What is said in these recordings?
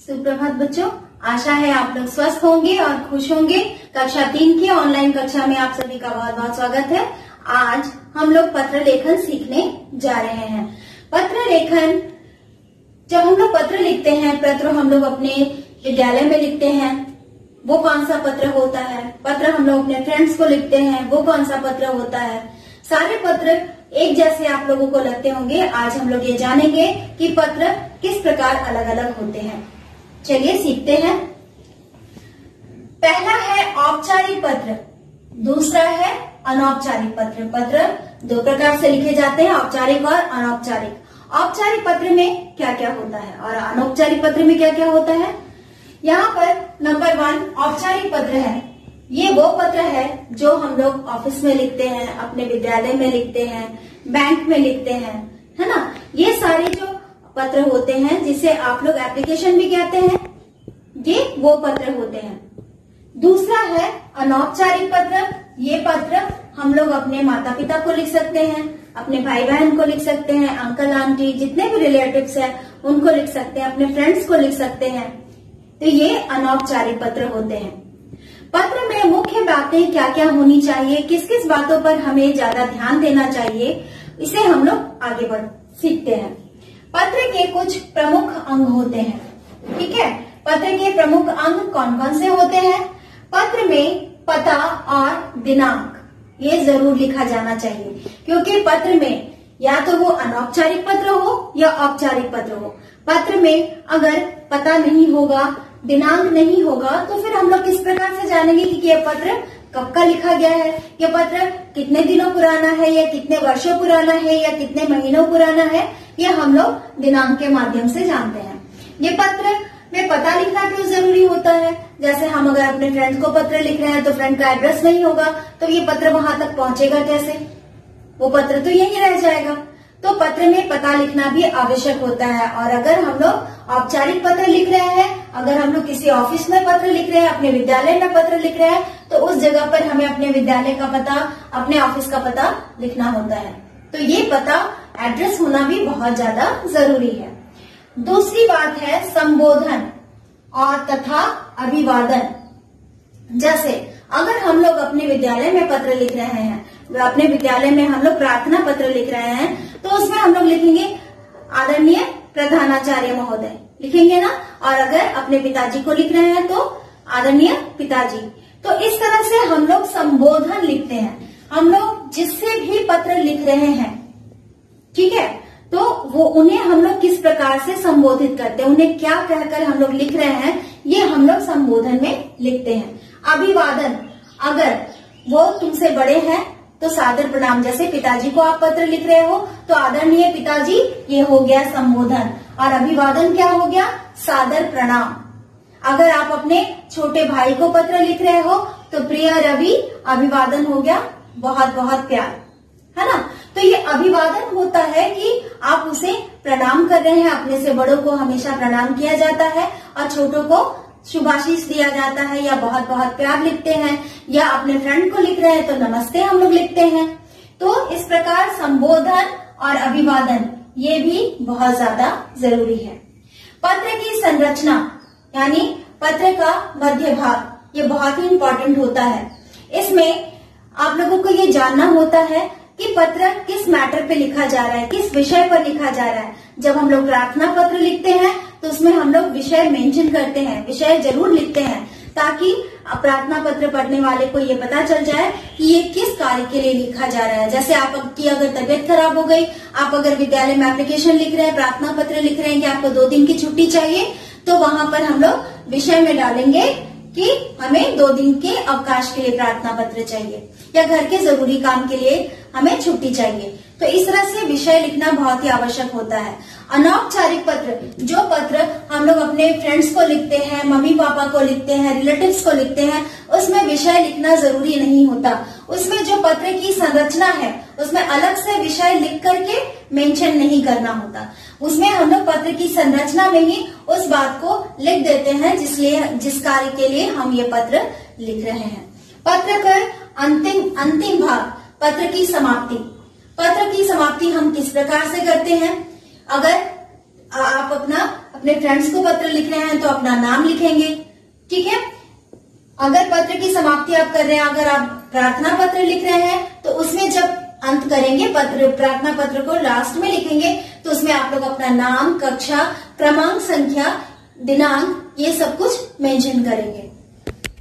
सुप्रभात बच्चों, आशा है आप लोग स्वस्थ होंगे और खुश होंगे। कक्षा 3 की ऑनलाइन कक्षा में आप सभी का बहुत बहुत स्वागत है। आज हम लोग पत्र लेखन सीखने जा रहे हैं। पत्र लेखन, जब हम लोग पत्र लिखते हैं, पत्र हम लोग अपने विद्यालय में लिखते हैं, वो कौन सा पत्र होता है। पत्र हम लोग अपने फ्रेंड्स को लिखते हैं, वो कौन सा पत्र होता है। सारे पत्र एक जैसे आप लोगों को लगते होंगे। आज हम लोग ये जानेंगे कि पत्र किस प्रकार अलग अलग होते हैं। चलिए सीखते हैं। पहला है औपचारिक पत्र, दूसरा है अनौपचारिक पत्र। पत्र दो प्रकार से लिखे जाते हैं, औपचारिक और अनौपचारिक। औपचारिक पत्र में क्या क्या होता है और अनौपचारिक पत्र में क्या क्या होता है। यहाँ पर नंबर 1 औपचारिक पत्र है। ये वो पत्र है जो हम लोग ऑफिस में लिखते हैं, अपने विद्यालय में लिखते हैं, बैंक में लिखते हैं, है ना। ये सारे जो पत्र होते हैं जिसे आप लोग एप्लीकेशन भी कहते हैं, ये वो पत्र होते हैं। दूसरा है अनौपचारिक पत्र। ये पत्र हम लोग अपने माता पिता को लिख सकते हैं, अपने भाई बहन को लिख सकते हैं, अंकल आंटी जितने भी रिलेटिव्स हैं उनको लिख सकते हैं, अपने फ्रेंड्स को लिख सकते हैं। तो ये अनौपचारिक पत्र होते हैं। पत्र में मुख्य बातें क्या क्या होनी चाहिए, किस किस बातों पर हमें ज्यादा ध्यान देना चाहिए, इसे हम लोग आगे बढ़ सीखते हैं। पत्र के कुछ प्रमुख अंग होते हैं, ठीक है। पत्र के प्रमुख अंग कौन कौन से होते हैं। पत्र में पता और दिनांक ये जरूर लिखा जाना चाहिए, क्योंकि पत्र में या तो वो अनौपचारिक पत्र हो या औपचारिक पत्र हो। पत्र में अगर पता नहीं होगा, दिनांक नहीं होगा, तो फिर हम लोग किस प्रकार से जानेंगे कि यह पत्र कब का लिखा गया है, यह पत्र कितने दिनों पुराना है या कितने वर्षों पुराना है या कितने महीनों पुराना है। यह हम लोग दिनांक के माध्यम से जानते हैं। ये पत्र में पता लिखना क्यों जरूरी होता है। जैसे हम अगर अपने फ्रेंड को पत्र लिख रहे हैं तो फ्रेंड का एड्रेस नहीं होगा, तो ये पत्र वहां तक पहुंचेगा कैसे, वो पत्र तो यहीं रह जाएगा। तो पत्र में पता लिखना भी आवश्यक होता है। और अगर हम लोग औपचारिक पत्र लिख रहे हैं, अगर हम लोग किसी ऑफिस में पत्र लिख रहे हैं, अपने विद्यालय में पत्र लिख रहे हैं, तो उस जगह पर हमें अपने विद्यालय का पता, अपने ऑफिस का पता लिखना होता है। तो ये पता, एड्रेस होना भी बहुत ज्यादा जरूरी है। दूसरी बात है संबोधन और तथा अभिवादन। जैसे अगर हम लोग अपने विद्यालय में पत्र लिख रहे हैं, अपने विद्यालय में हम लोग प्रार्थना पत्र लिख रहे हैं, तो उसमें हम लोग लिखेंगे आदरणीय प्रधानाचार्य महोदय, लिखेंगे ना। और अगर अपने पिताजी को लिख रहे हैं तो आदरणीय पिताजी। तो इस तरह से हम लोग संबोधन लिखते हैं। हम लोग जिससे भी पत्र लिख रहे हैं, ठीक है, तो वो उन्हें हम लोग किस प्रकार से संबोधित करते हैं, उन्हें क्या कहकर हम लोग लिख रहे हैं, ये हम लोग संबोधन में लिखते हैं। अभिवादन, अगर वो तुमसे बड़े हैं तो सादर प्रणाम। जैसे पिताजी को आप पत्र लिख रहे हो तो आदरणीय पिताजी, ये हो गया संबोधन। और अभिवादन क्या हो गया, सादर प्रणाम। अगर आप अपने छोटे भाई को पत्र लिख रहे हो तो प्रिय रवि, अभिवादन हो गया बहुत बहुत प्यार, है ना। तो ये अभिवादन होता है कि आप उसे प्रणाम कर रहे हैं। अपने से बड़ों को हमेशा प्रणाम किया जाता है और छोटों को शुभाशीष दिया जाता है, या बहुत बहुत प्यार लिखते हैं, या अपने फ्रेंड को लिख रहे हैं तो नमस्ते हम लोग लिखते हैं। तो इस प्रकार संबोधन और अभिवादन ये भी बहुत ज्यादा जरूरी है। पत्र की संरचना यानी पत्र का मध्य भाग, ये बहुत ही इम्पोर्टेंट होता है। इसमें आप लोगों को ये जानना होता है कि पत्र किस मैटर पे लिखा जा रहा है, किस विषय पर लिखा जा रहा है। जब हम लोग प्रार्थना पत्र लिखते हैं तो उसमें हम लोग विषय मेंशन करते हैं, विषय जरूर लिखते हैं, ताकि प्रार्थना पत्र पढ़ने वाले को ये पता चल जाए कि ये किस कार्य के लिए लिखा जा रहा है। जैसे आपकी अगर तबीयत खराब हो गई, आप अगर विद्यालय में एप्लीकेशन लिख रहे हैं, प्रार्थना पत्र लिख रहे हैं कि आपको 2 दिन की छुट्टी चाहिए, तो वहां पर हम लोग विषय में डालेंगे कि हमें 2 दिन के अवकाश के लिए प्रार्थना पत्र चाहिए, या घर के जरूरी काम के लिए हमें छुट्टी चाहिए। तो इस तरह से विषय लिखना बहुत ही आवश्यक होता है। अनौपचारिक पत्र, जो पत्र हम लोग अपने फ्रेंड्स को लिखते हैं, मम्मी पापा को लिखते हैं, रिलेटिव्स को लिखते हैं, उसमें विषय लिखना जरूरी नहीं होता। उसमें जो पत्र की संरचना है उसमें अलग से विषय लिख करके मेंशन नहीं करना होता। उसमें हम लोग पत्र की संरचना में ही उस बात को लिख देते हैं जिस कार्य के लिए हम ये पत्र लिख रहे हैं। पत्र का अंतिम भाग, पत्र की समाप्ति। पत्र की समाप्ति हम किस प्रकार से करते हैं। अगर आप अपना अपने फ्रेंड्स को पत्र लिख रहे हैं तो अपना नाम लिखेंगे, ठीक है। अगर पत्र की समाप्ति आप कर रहे हैं, अगर आप प्रार्थना पत्र लिख रहे हैं तो उसमें जब अंत करेंगे प्रार्थना पत्र को लास्ट में लिखेंगे तो उसमें आप लोग अपना नाम, कक्षा, क्रमांक, संख्या, दिनांक, ये सब कुछ मेंशन करेंगे।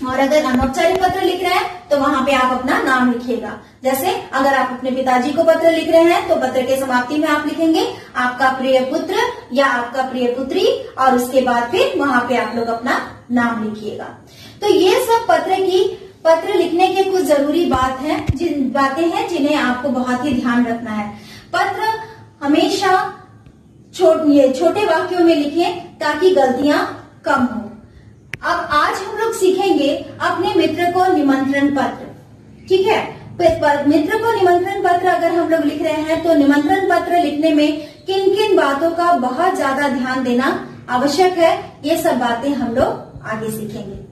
और अगर अनौपचारिक पत्र लिख रहे हैं तो वहां पे आप अपना नाम लिखिएगा। जैसे अगर आप अपने पिताजी को पत्र लिख रहे हैं तो पत्र के समाप्ति में आप लिखेंगे आपका प्रिय पुत्र या आपका प्रिय पुत्री, और उसके बाद फिर वहां पे आप लोग अपना नाम लिखिएगा। तो ये सब पत्र लिखने के कुछ जरूरी बातें हैं जिन्हें आपको बहुत ही ध्यान रखना है। पत्र हमेशा छोटे वाक्यों में लिखें ताकि गलतियां कम हो। अब आज हम लोग सीखेंगे अपने मित्र को निमंत्रण पत्र, ठीक है। मित्र को निमंत्रण पत्र अगर हम लोग लिख रहे हैं तो निमंत्रण पत्र लिखने में किन किन बातों का बहुत ज्यादा ध्यान देना आवश्यक है, ये सब बातें हम लोग आगे सीखेंगे।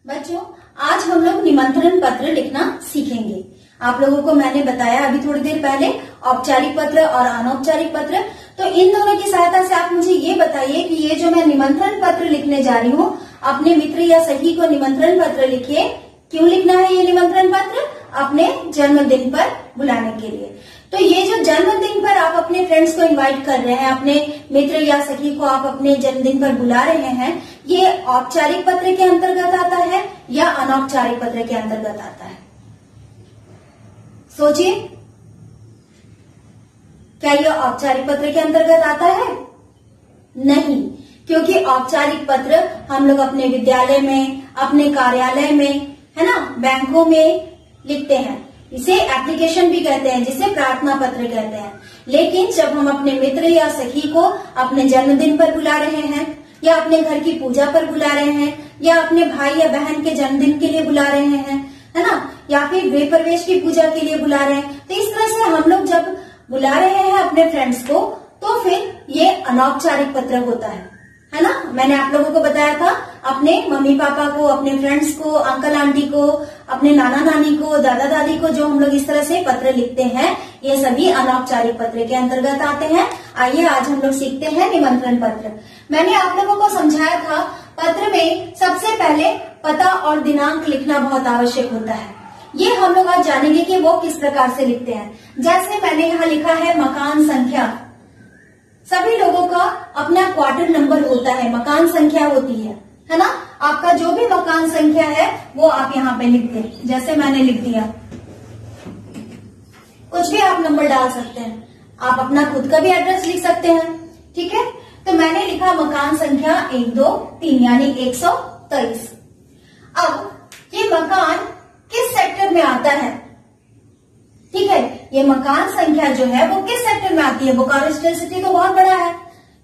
बच्चों, आज हम लोग निमंत्रण पत्र लिखना सीखेंगे। आप लोगों को मैंने बताया अभी थोड़ी देर पहले औपचारिक पत्र और अनौपचारिक पत्र, तो इन दोनों की सहायता से आप मुझे ये बताइए कि ये जो मैं निमंत्रण पत्र लिखने जा रही हूँ, अपने मित्र या सखी को निमंत्रण पत्र लिखिए। क्यों लिखना है ये निमंत्रण पत्र? अपने जन्मदिन पर बुलाने के लिए। तो ये जो जन्मदिन पर आप अपने फ्रेंड्स को इनवाइट कर रहे हैं, अपने मित्र या सखी को आप अपने जन्मदिन पर बुला रहे हैं, ये औपचारिक पत्र के अंतर्गत आता है या अनौपचारिक पत्र के अंतर्गत आता है? सोचिए, क्या यह औपचारिक पत्र के अंतर्गत आता है? नहीं, क्योंकि औपचारिक पत्र हम लोग अपने विद्यालय में, अपने कार्यालय में, है ना, बैंकों में लिखते हैं। इसे एप्लीकेशन भी कहते हैं, जिसे प्रार्थना पत्र कहते हैं। लेकिन जब हम अपने मित्र या सखी को अपने जन्मदिन पर बुला रहे हैं, या अपने घर की पूजा पर बुला रहे हैं, या अपने भाई या बहन के जन्मदिन के लिए बुला रहे हैं, है ना, या फिर गृह प्रवेश की पूजा के लिए बुला रहे हैं, तो इस तरह से हम लोग जब बुला रहे हैं अपने फ्रेंड्स को, तो फिर ये अनौपचारिक पत्र होता है ना। मैंने आप लोगों को बताया था, अपने मम्मी पापा को, अपने फ्रेंड्स को, अंकल आंटी को, अपने नाना नानी को, दादा दादी को जो हम लोग इस तरह से पत्र लिखते हैं, ये सभी अनौपचारिक पत्र के अंतर्गत आते हैं। आइए आज हम लोग सीखते हैं निमंत्रण पत्र। मैंने आप लोगों को समझाया था, पत्र में सबसे पहले पता और दिनांक लिखना बहुत आवश्यक होता है। ये हम लोग आज जानेंगे कि वो किस प्रकार से लिखते हैं। जैसे मैंने यहाँ लिखा है मकान संख्या। सभी लोगों का अपना क्वार्टर नंबर होता है, मकान संख्या होती है ना। आपका जो भी मकान संख्या है वो आप यहाँ पे लिख दें। जैसे मैंने लिख दिया, कुछ भी आप नंबर डाल सकते हैं, आप अपना खुद का भी एड्रेस लिख सकते हैं, ठीक है। तो मैंने लिखा मकान संख्या 1, 2, 3 यानी 123। अब ये मकान किस सेक्टर में आता है? ठीक है, ये मकान संख्या जो है वो किस सेक्टर में आती है? बोकारो स्टील सिटी तो बहुत बड़ा है।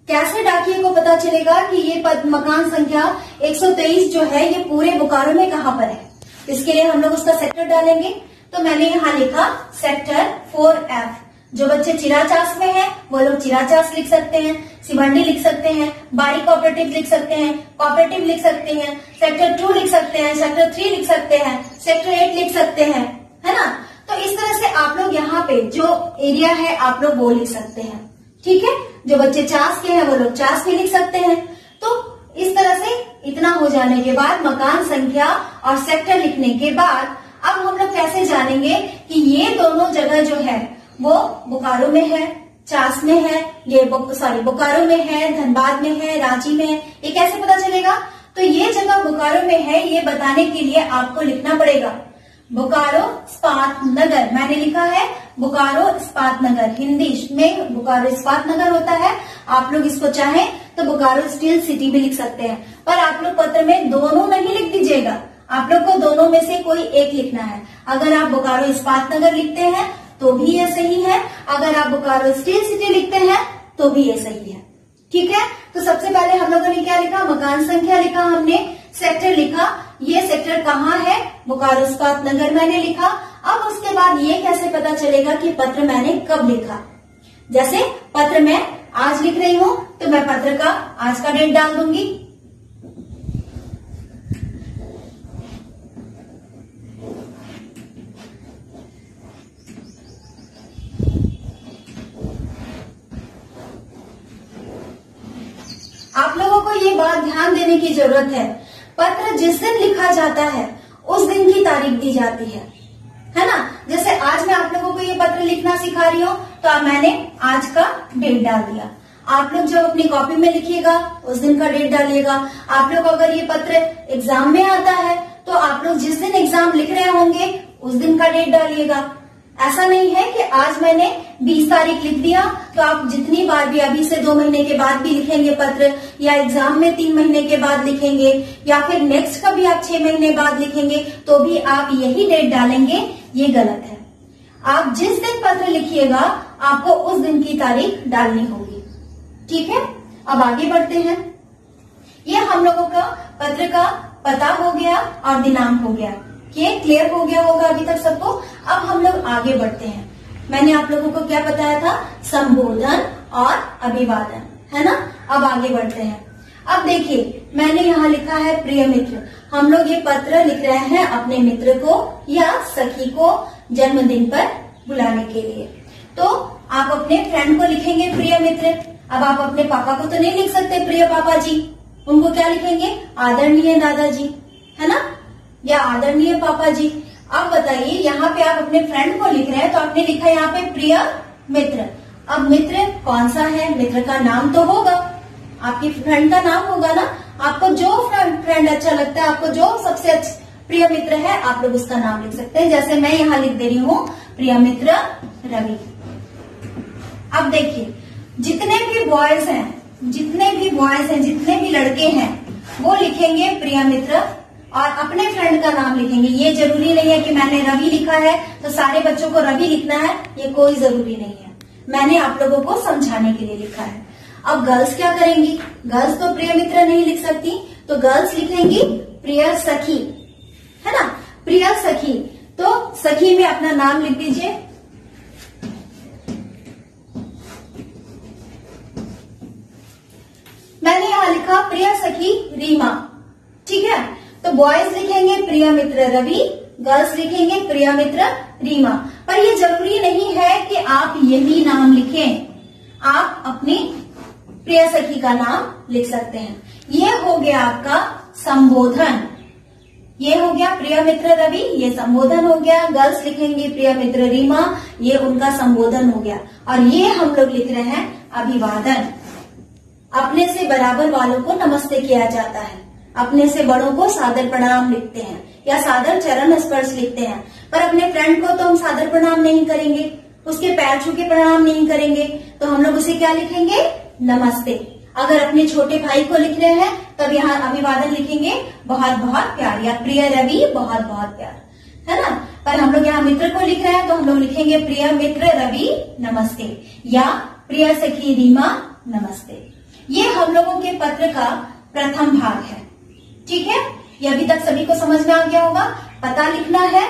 कैसे डाकिये को पता चलेगा कि ये मकान संख्या 123 जो है ये पूरे बोकारो में कहाँ पर है? इसके लिए हम लोग उसका सेक्टर डालेंगे। तो मैंने यहाँ लिखा सेक्टर 4F। जो बच्चे चिराचास में हैं वो लोग चिराचास लिख सकते हैं, सिमंडी लिख सकते हैं, बाड़ी कोऑपरेटिव लिख सकते हैं, कोऑपरेटिव लिख सकते हैं, सेक्टर 2 लिख सकते हैं, सेक्टर 3 लिख सकते हैं, सेक्टर 8 लिख सकते हैं, है ना। तो इस तरह से आप लोग यहाँ पे जो एरिया है आप लोग वो लिख सकते हैं, ठीक है। जो बच्चे चास के हैं वो लोग चास भी लिख सकते हैं। तो इस तरह से इतना हो जाने के बाद मकान संख्या और सेक्टर लिखने के बाद अब हम लोग कैसे जानेंगे कि ये दोनों जगह जो है वो बोकारो में है, चास में है, ये बोकारो में है, धनबाद में है, रांची में है, ये कैसे पता चलेगा? तो ये जगह बोकारो में है ये बताने के लिए आपको लिखना पड़ेगा बोकारो इस्पात नगर। मैंने लिखा है बोकारो इस्पात नगर, हिंदी में बोकारो इस्पात नगर होता है। आप लोग इसको चाहें तो बोकारो स्टील सिटी भी लिख सकते हैं, पर आप लोग पत्र में दोनों नहीं लिख दीजिएगा, आप लोग को दोनों में से कोई एक लिखना है। अगर आप बोकारो इस्पात नगर लिखते हैं तो भी ये सही है, अगर आप बोकारो स्टील सिटी लिखते हैं तो भी ये सही है, ठीक है। तो सबसे पहले हम लोगों ने क्या लिखा? मकान संख्या लिखा हमने, सेक्टर लिखा, ये सेक्टर कहाँ है? बोकारो इस्पात नगर मैंने लिखा। अब उसके बाद ये कैसे पता चलेगा कि पत्र मैंने कब लिखा? जैसे पत्र मैं आज लिख रही हूं तो मैं पत्र का आज का डेट डाल दूंगी, आप लोगों को ये बात ध्यान देने की जरूरत है, पत्र जिस दिन लिखा जाता है उस दिन की तारीख दी जाती है ना। जैसे आज मैं आप लोगों को ये पत्र लिखना सिखा रही हूँ, तो मैंने आज का डेट डाल दिया। आप लोग जब अपनी कॉपी में लिखिएगा उस दिन का डेट डालिएगा। आप लोग अगर ये पत्र एग्जाम में आता है तो आप लोग जिस दिन एग्जाम लिख रहे होंगे उस दिन का डेट डालिएगा। ऐसा नहीं है कि आज मैंने 20 तारीख लिख दिया तो आप जितनी बार भी, अभी से 2 महीने के बाद भी लिखेंगे पत्र, या एग्जाम में 3 महीने के बाद लिखेंगे, या फिर नेक्स्ट कभी आप 6 महीने बाद लिखेंगे, तो भी आप यही डेट डालेंगे, ये गलत है। आप जिस दिन पत्र लिखिएगा आपको उस दिन की तारीख डालनी होगी। ठीक है, अब आगे बढ़ते हैं। ये हम लोगों का पत्र का पता हो गया और दिनांक हो गया। ये क्लियर हो गया होगा अभी तक सबको। अब हम लोग आगे बढ़ते हैं। मैंने आप लोगों को क्या बताया था? संबोधन और अभिवादन, है ना। अब आगे बढ़ते हैं। अब देखिए, मैंने यहाँ लिखा है प्रिय मित्र। हम लोग ये पत्र लिख रहे हैं अपने मित्र को या सखी को जन्मदिन पर बुलाने के लिए। तो आप अपने फ्रेंड को लिखेंगे प्रिय मित्र। अब आप अपने पापा को तो नहीं लिख सकते प्रिय पापा जी, उनको क्या लिखेंगे? आदरणीय दादाजी, है ना, या आदरणीय पापा जी। अब बताइए, यहाँ पे आप अपने फ्रेंड को लिख रहे हैं तो आपने लिखा यहाँ पे प्रिय मित्र। अब मित्र कौन सा है? मित्र का नाम तो होगा, आपकी फ्रेंड का नाम होगा ना। आपको जो फ्रेंड अच्छा लगता है, आपको जो सबसे अच्छा प्रिय मित्र है, आप लोग उसका नाम लिख सकते हैं। जैसे मैं यहाँ लिख दे रही हूँ प्रिय मित्र रवि। अब देखिए, जितने भी बॉयज हैं, जितने भी लड़के हैं, वो लिखेंगे प्रिय मित्र और अपने फ्रेंड का नाम लिखेंगे। ये जरूरी नहीं है कि मैंने रवि लिखा है तो सारे बच्चों को रवि लिखना है, ये कोई जरूरी नहीं है। मैंने आप लोगों को समझाने के लिए लिखा है। अब गर्ल्स क्या करेंगी? गर्ल्स तो प्रिय मित्र नहीं लिख सकती, तो गर्ल्स लिखेंगी प्रिय सखी, है ना, प्रिय सखी। तो सखी में अपना नाम लिख दीजिए। मैंने यहाँ लिखा प्रिय सखी रीमा। ठीक है, तो बॉयज लिखेंगे प्रिय मित्र रवि, गर्ल्स लिखेंगे प्रिय मित्र रीमा। पर ये जरूरी नहीं है कि आप यही नाम लिखें, आप अपनी प्रिय सखी का नाम लिख सकते हैं। ये हो गया आपका संबोधन। ये हो गया प्रिय मित्र रवि, ये संबोधन हो गया। गर्ल्स लिखेंगे प्रिय मित्र रीमा, ये उनका संबोधन हो गया। और ये हम लोग लिख रहे हैं अभिवादन। अपने से बराबर वालों को नमस्ते किया जाता है, अपने से बड़ों को सादर प्रणाम लिखते हैं या सादर चरण स्पर्श लिखते हैं। पर अपने फ्रेंड को तो हम सादर प्रणाम नहीं करेंगे, उसके पैर छू के प्रणाम नहीं करेंगे, तो हम लोग उसे क्या लिखेंगे? नमस्ते। अगर अपने छोटे भाई को लिख रहे हैं तब यहाँ अभिवादन लिखेंगे बहुत बहुत प्यार, या प्रिय रवि बहुत बहुत प्यार, है ना। पर हम लोग यहाँ मित्र को लिख रहे हैं तो हम लोग लिखेंगे प्रिय मित्र रवि नमस्ते, या प्रिय सखी रीमा नमस्ते। ये हम लोगों के पत्र का प्रथम भाग है। ठीक है, ये अभी तक सभी को समझ में आ गया होगा। पता लिखना है,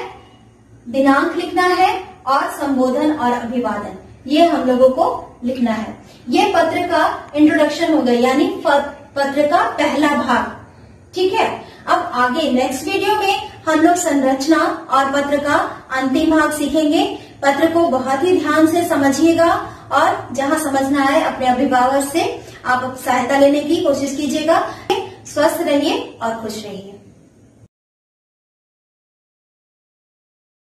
दिनांक लिखना है और संबोधन और अभिवादन, ये हम लोगों को लिखना है। ये पत्र का इंट्रोडक्शन हो गया, यानी पत्र का पहला भाग। ठीक है, अब आगे नेक्स्ट वीडियो में हम लोग संरचना और पत्र का अंतिम भाग सीखेंगे। पत्र को बहुत ही ध्यान से समझिएगा और जहां समझना आए अपने अभिभावक से आप सहायता लेने की कोशिश कीजिएगा। स्वस्थ रहिए और खुश रहिए।